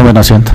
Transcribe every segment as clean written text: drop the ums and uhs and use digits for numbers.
Tomen asiento.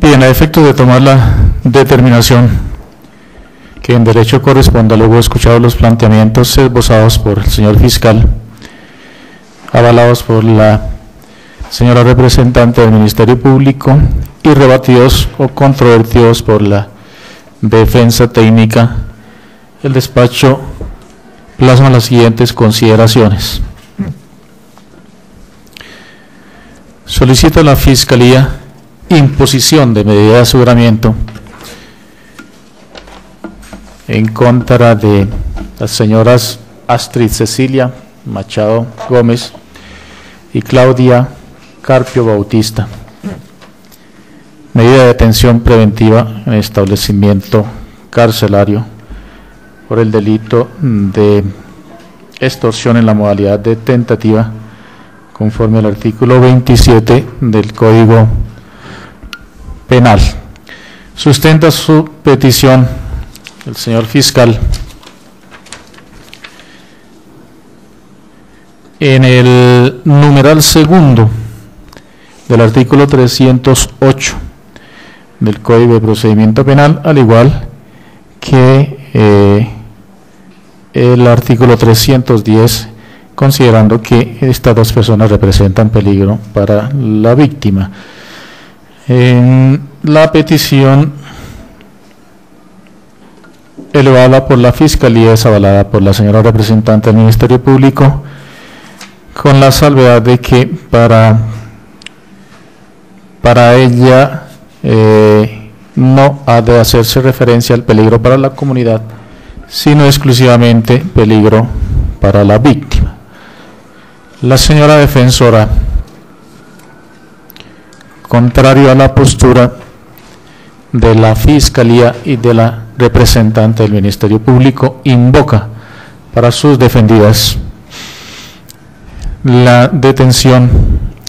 Bien, a efecto de tomar la determinación que en derecho corresponda, luego de escuchado los planteamientos esbozados por el señor fiscal, avalados por la señora representante del Ministerio Público y rebatidos o controvertidos por la defensa técnica, el despacho plasma las siguientes consideraciones. Solicita a la Fiscalía imposición de medida de aseguramiento en contra de las señoras Astrid Cecilia Machado Gómez y Claudia Carpio Bautista. Medida de detención preventiva en establecimiento carcelario por el delito de extorsión en la modalidad de tentativa, conforme al artículo 27 del Código Penal. Sustenta su petición el señor fiscal en el numeral segundo del artículo 308 del Código de Procedimiento Penal, al igual que el artículo 310, considerando que estas dos personas representan peligro para la víctima. En la petición elevada por la Fiscalía es avalada por la señora representante del Ministerio Público, con la salvedad de que para ella no ha de hacerse referencia al peligro para la comunidad, sino exclusivamente peligro para la víctima. La señora defensora, contrario a la postura de la Fiscalía y de la representante del Ministerio Público, invoca para sus defendidas la detención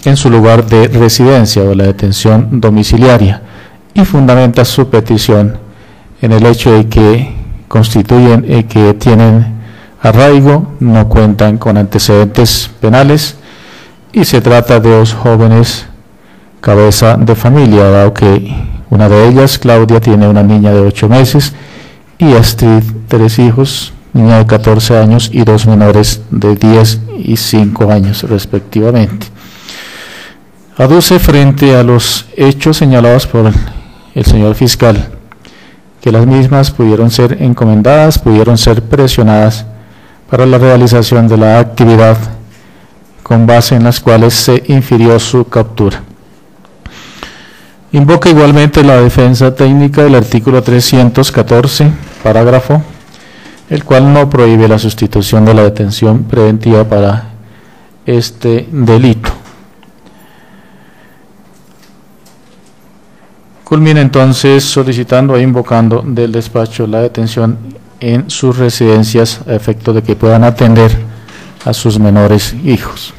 en su lugar de residencia o la detención domiciliaria, y fundamenta su petición en el hecho de que constituyen que tienen arraigo, no cuentan con antecedentes penales y se trata de dos jóvenes cabeza de familia, dado que una de ellas, Claudia, tiene una niña de 8 meses y Astrid 3 hijos, niña de 14 años y 2 menores de 10 y 5 años respectivamente. Aduce frente a los hechos señalados por el señor fiscal que las mismas pudieron ser encomendadas, pudieron ser presionadas para la realización de la actividad con base en las cuales se infirió su captura. Invoca igualmente la defensa técnica del artículo 314, parágrafo, el cual no prohíbe la sustitución de la detención preventiva para este delito. Culmina entonces solicitando e invocando del despacho la detención en sus residencias a efecto de que puedan atender a sus menores hijos.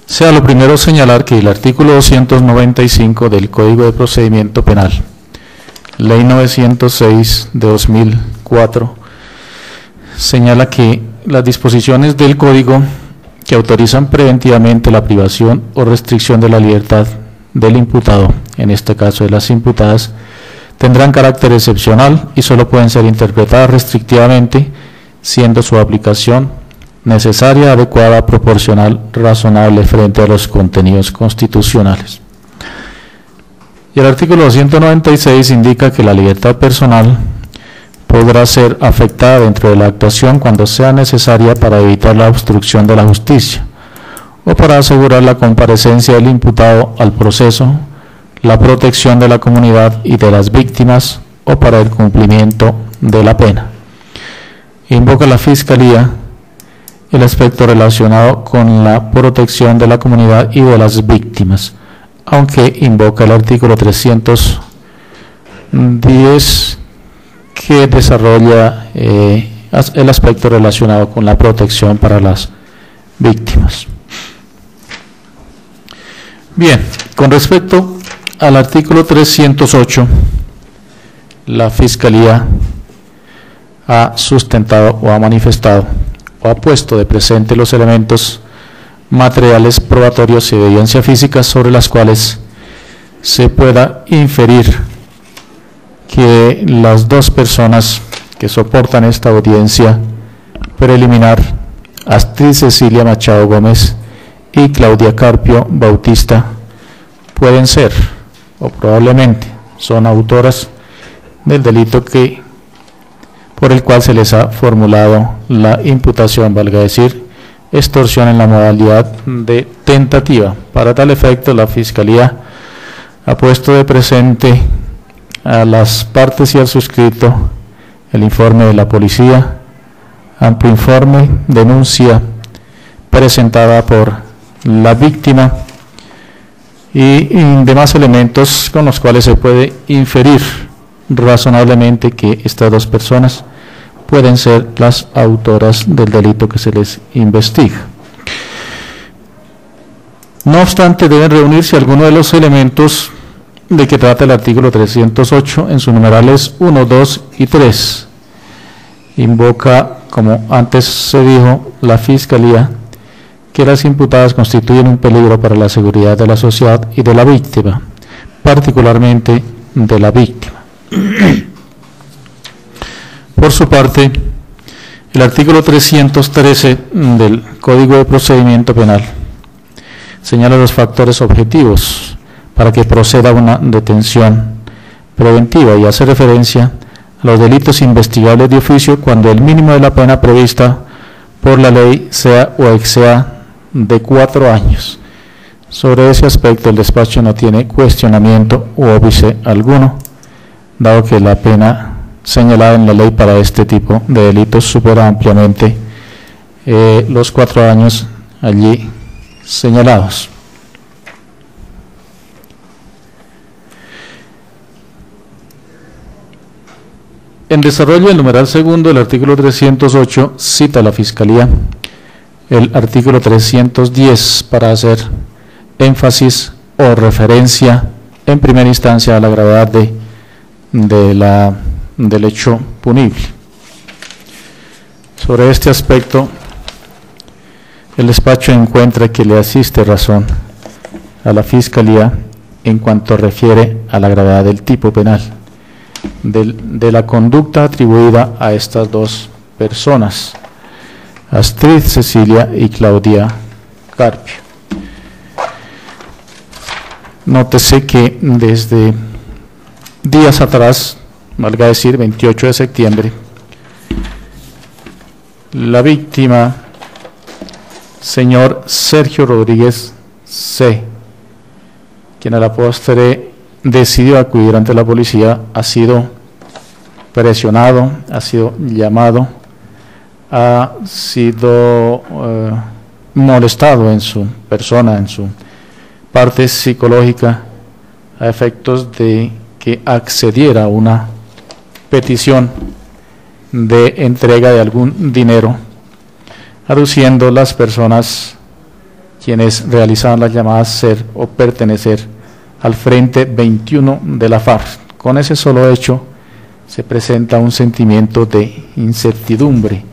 Sea lo primero señalar que el artículo 295 del Código de Procedimiento Penal, Ley 906 de 2004, señala que las disposiciones del Código que autorizan preventivamente la privación o restricción de la libertad del imputado, en este caso de las imputadas, tendrán carácter excepcional y solo pueden ser interpretadas restrictivamente, siendo su aplicación necesaria, adecuada, proporcional, razonable frente a los contenidos constitucionales. Y el artículo 296 indica que la libertad personal podrá ser afectada dentro de la actuación cuando sea necesaria para evitar la obstrucción de la justicia o para asegurar la comparecencia del imputado al proceso, la protección de la comunidad y de las víctimas o para el cumplimiento de la pena. Invoca la Fiscalía el aspecto relacionado con la protección de la comunidad y de las víctimas, aunque invoca el artículo 310 que desarrolla el aspecto relacionado con la protección para las víctimas. Bien, con respecto al artículo 308, la Fiscalía ha sustentado o ha manifestado o ha puesto de presente los elementos materiales probatorios y de evidencia física sobre las cuales se pueda inferir que las dos personas que soportan esta audiencia preliminar, Astrid Cecilia Machado Gómez y Claudia Carpio Bautista, pueden ser o probablemente son autoras del delito por el cual se les ha formulado la imputación, valga decir, extorsión en la modalidad de tentativa. Para tal efecto, la Fiscalía ha puesto de presente a las partes y al suscrito el informe de la policía, amplio informe, denuncia presentada por la víctima y demás elementos con los cuales se puede inferir razonablemente que estas dos personas pueden ser las autoras del delito que se les investiga. No obstante, deben reunirse algunos de los elementos de que trata el artículo 308 en sus numerales 1, 2 y 3. Invoca, como antes se dijo, la Fiscalía que las imputadas constituyen un peligro para la seguridad de la sociedad y de la víctima, particularmente de la víctima. Por su parte, el artículo 313 del Código de Procedimiento Penal señala los factores objetivos para que proceda una detención preventiva y hace referencia a los delitos investigables de oficio cuando el mínimo de la pena prevista por la ley sea o exceda de 4 años. Sobre ese aspecto el despacho no tiene cuestionamiento u óbice alguno, dado que la pena señalada en la ley para este tipo de delitos supera ampliamente los 4 años allí señalados. En desarrollo del numeral segundo del artículo 308 cita la Fiscalía el artículo 310 para hacer énfasis o referencia en primera instancia a la gravedad del hecho punible. Sobre este aspecto, el despacho encuentra que le asiste razón a la Fiscalía en cuanto refiere a la gravedad del tipo penal, de la conducta atribuida a estas dos personas, Astrid Cecilia y Claudia Carpio. Nótese que desde días atrás, valga decir 28 de septiembre, la víctima, señor Sergio Rodríguez C., quien a la postre decidió acudir ante la policía, ha sido presionado, ha sido llamado, ha sido molestado en su persona, en su parte psicológica, a efectos de que accediera a una petición de entrega de algún dinero, aduciendo las personas quienes realizaban las llamadas ser o pertenecer al Frente 21 de la FARC. Con ese solo hecho se presenta un sentimiento de incertidumbre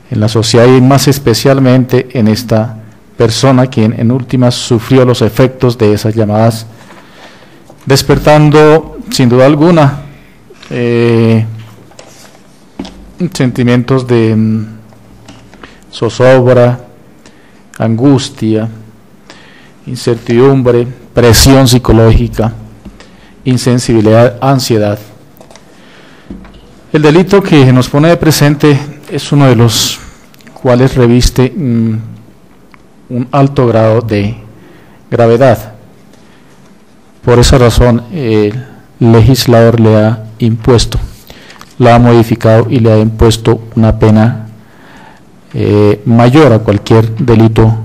en la sociedad y más especialmente en esta persona quien en últimas sufrió los efectos de esas llamadas, despertando sin duda alguna sentimientos de zozobra, angustia, incertidumbre, presión psicológica, insensibilidad, ansiedad. El delito que nos pone de presente es uno de los cuales reviste un alto grado de gravedad. Por esa razón, el legislador le ha impuesto, la ha modificado y le ha impuesto una pena mayor a cualquier delito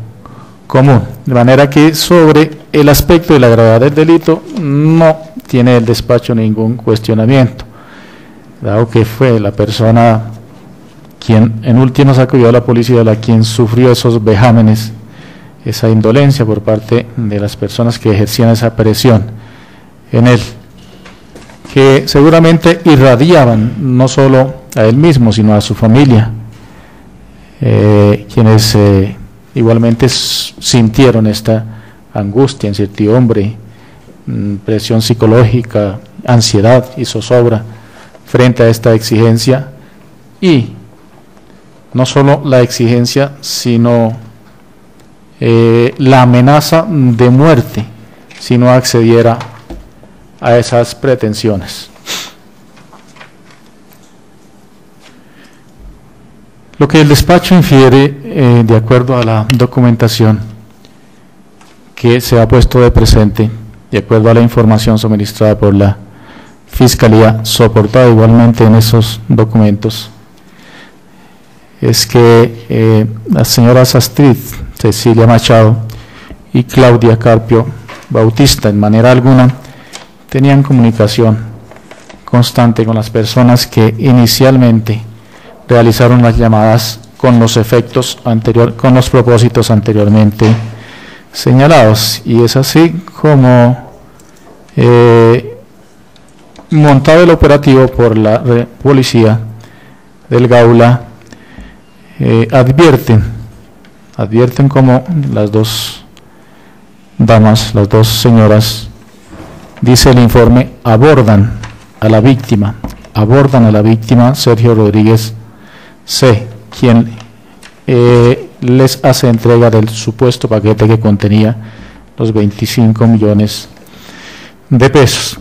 común. De manera que sobre el aspecto de la gravedad del delito no tiene el despacho ningún cuestionamiento, dado que fue la persona quien en últimas acudió a la policía, la quien sufrió esos vejámenes, esa indolencia por parte de las personas que ejercían esa presión en él, que seguramente irradiaban no solo a él mismo, sino a su familia, quienes igualmente sintieron esta angustia, incertidumbre, presión psicológica, ansiedad y zozobra frente a esta exigencia, y no solo la exigencia, sino la amenaza de muerte si no accediera a esas pretensiones. Lo que el despacho infiere, de acuerdo a la documentación que se ha puesto de presente, de acuerdo a la información suministrada por la Fiscalía, soportada igualmente en esos documentos, es que las señoras Astrid Cecilia Machado y Claudia Carpio Bautista en manera alguna tenían comunicación constante con las personas que inicialmente realizaron las llamadas con los con los propósitos anteriormente señalados, y es así como montado el operativo por la policía del Gaula, advierten como las dos damas, las dos señoras, dice el informe, abordan a la víctima Sergio Rodríguez C., quien les hace entrega del supuesto paquete que contenía los 25 millones de pesos.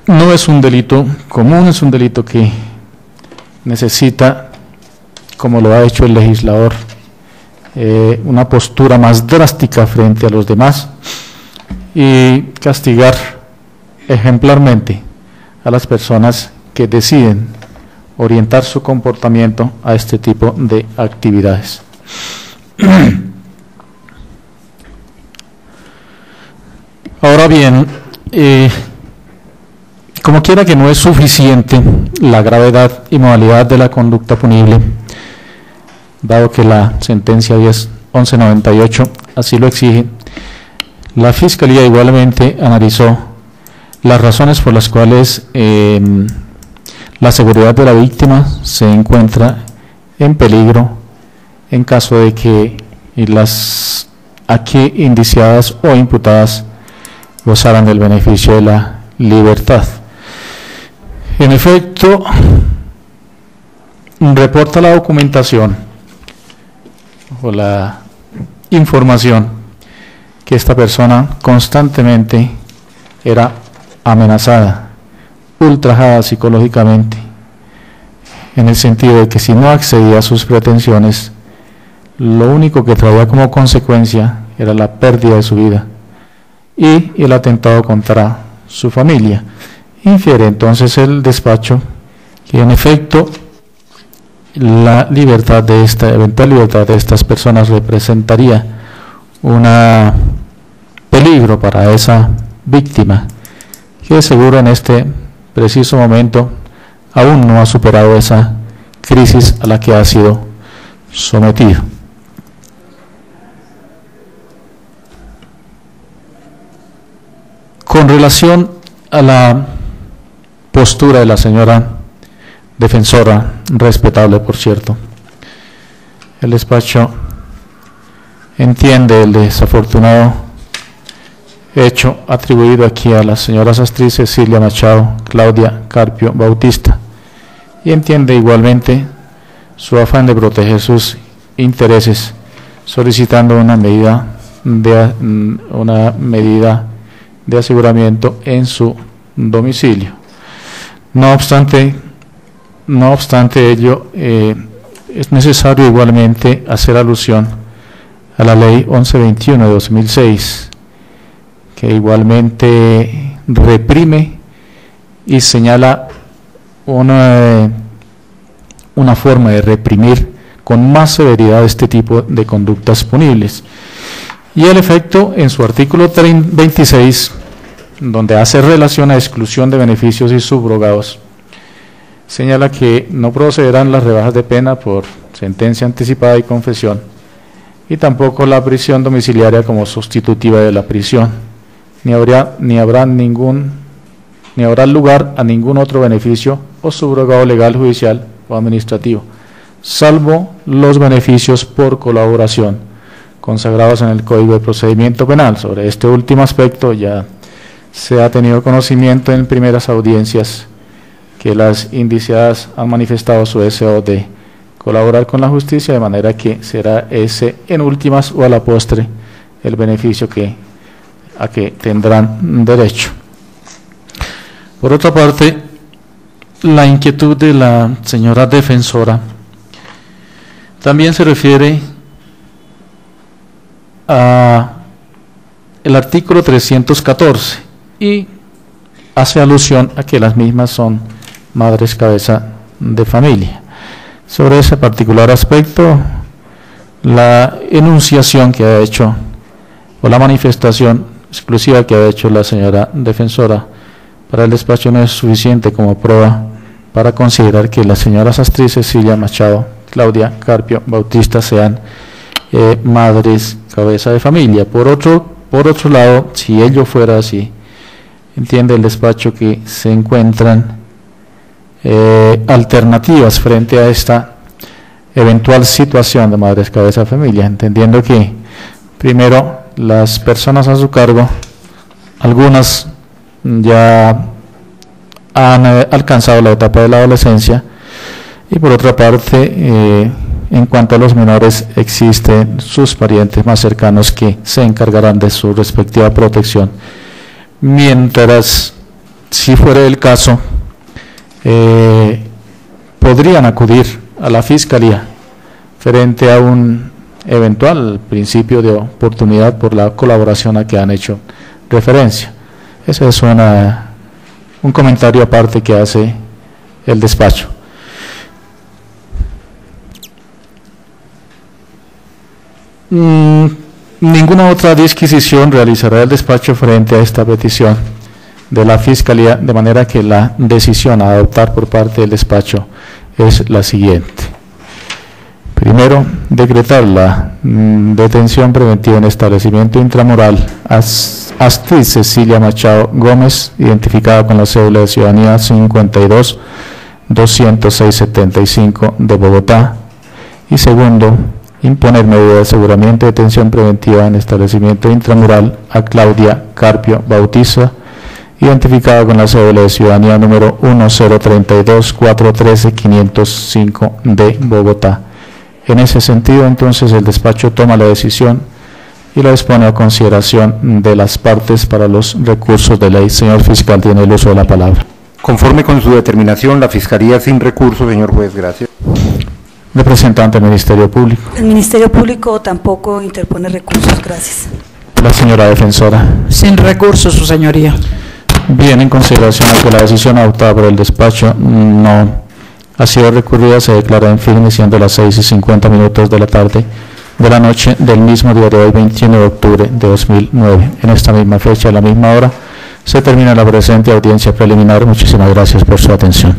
No es un delito común, es un delito que necesita, como lo ha hecho el legislador, una postura más drástica frente a los demás y castigar ejemplarmente a las personas que deciden orientar su comportamiento a este tipo de actividades. Ahora bien, como quiera que no es suficiente la gravedad y modalidad de la conducta punible, dado que la sentencia 1198 así lo exige, la Fiscalía igualmente analizó las razones por las cuales la seguridad de la víctima se encuentra en peligro en caso de que las aquí indiciadas o imputadas gozaran del beneficio de la libertad. En efecto, reporta la documentación o la información que esta persona constantemente era amenazada, ultrajada psicológicamente, en el sentido de que si no accedía a sus pretensiones, lo único que traía como consecuencia era la pérdida de su vida y el atentado contra su familia. Infiere entonces el despacho que en efecto la libertad de eventual libertad de estas personas representaría un peligro para esa víctima, que seguro en este preciso momento aún no ha superado esa crisis a la que ha sido sometido. Con relación a la postura de la señora defensora, respetable por cierto, el despacho entiende el desafortunado hecho atribuido aquí a las señoras Astrid Cecilia Machado, Claudia Carpio Bautista, y entiende igualmente su afán de proteger sus intereses, solicitando una medida de aseguramiento en su domicilio. No obstante ello, es necesario igualmente hacer alusión a la ley 1121 de 2006, que igualmente reprime y señala una forma de reprimir con más severidad este tipo de conductas punibles. Y el efecto, en su artículo 26, donde hace relación a exclusión de beneficios y subrogados, señala que no procederán las rebajas de pena por sentencia anticipada y confesión, y tampoco la prisión domiciliaria como sustitutiva de la prisión, ni habrá lugar a ningún otro beneficio o subrogado legal, judicial o administrativo, salvo los beneficios por colaboración consagrados en el Código de Procedimiento Penal. Sobre este último aspecto ya se ha tenido conocimiento en primeras audiencias que las indiciadas han manifestado su deseo de colaborar con la justicia, de manera que será ese en últimas o a la postre el beneficio a que tendrán derecho. Por otra parte, la inquietud de la señora defensora también se refiere a el artículo 314 y hace alusión a que las mismas son madres cabeza de familia. Sobre ese particular aspecto, la enunciación que ha hecho, o la manifestación exclusiva que ha hecho la señora defensora para el despacho no es suficiente como prueba para considerar que las señoras Astrid Cecilia Machado, Claudia Carpio Bautista sean madres cabeza de familia. Por otro lado, si ello fuera así, entiende el despacho que se encuentran alternativas frente a esta eventual situación de madres cabeza de familia, entendiendo que primero las personas a su cargo, algunas ya han alcanzado la etapa de la adolescencia, y por otra parte, en cuanto a los menores, existen sus parientes más cercanos que se encargarán de su respectiva protección, mientras, si fuera el caso, podrían acudir a la Fiscalía frente a un eventual principio de oportunidad por la colaboración a que han hecho referencia. Ese es un comentario aparte que hace el despacho. Ninguna otra disquisición realizará el despacho frente a esta petición de la Fiscalía, de manera que la decisión a adoptar por parte del despacho es la siguiente. Primero, decretar la detención preventiva en establecimiento intramural Astrid Cecilia Machado Gómez, identificada con la cédula de ciudadanía 52-206-75 de Bogotá. Y segundo, imponer medida de aseguramiento de detención preventiva en establecimiento intramural a Claudia Carpio Bautista, identificada con la cédula de ciudadanía número 1032-413-505 de Bogotá. En ese sentido, entonces, el despacho toma la decisión y la dispone a consideración de las partes para los recursos de ley. Señor fiscal, tiene el uso de la palabra. Conforme con su determinación, la Fiscalía sin recurso, señor juez, gracias. Representante del Ministerio Público. El Ministerio Público tampoco interpone recursos, gracias. La señora defensora. Sin recursos, su señoría. Bien, en consideración de que la decisión adoptada por el despacho no ha sido recurrida, se declara en firme, siendo las 6:50 de la tarde de la noche del mismo día de hoy, 21 de octubre de 2009. En esta misma fecha, a la misma hora, se termina la presente audiencia preliminar. Muchísimas gracias por su atención.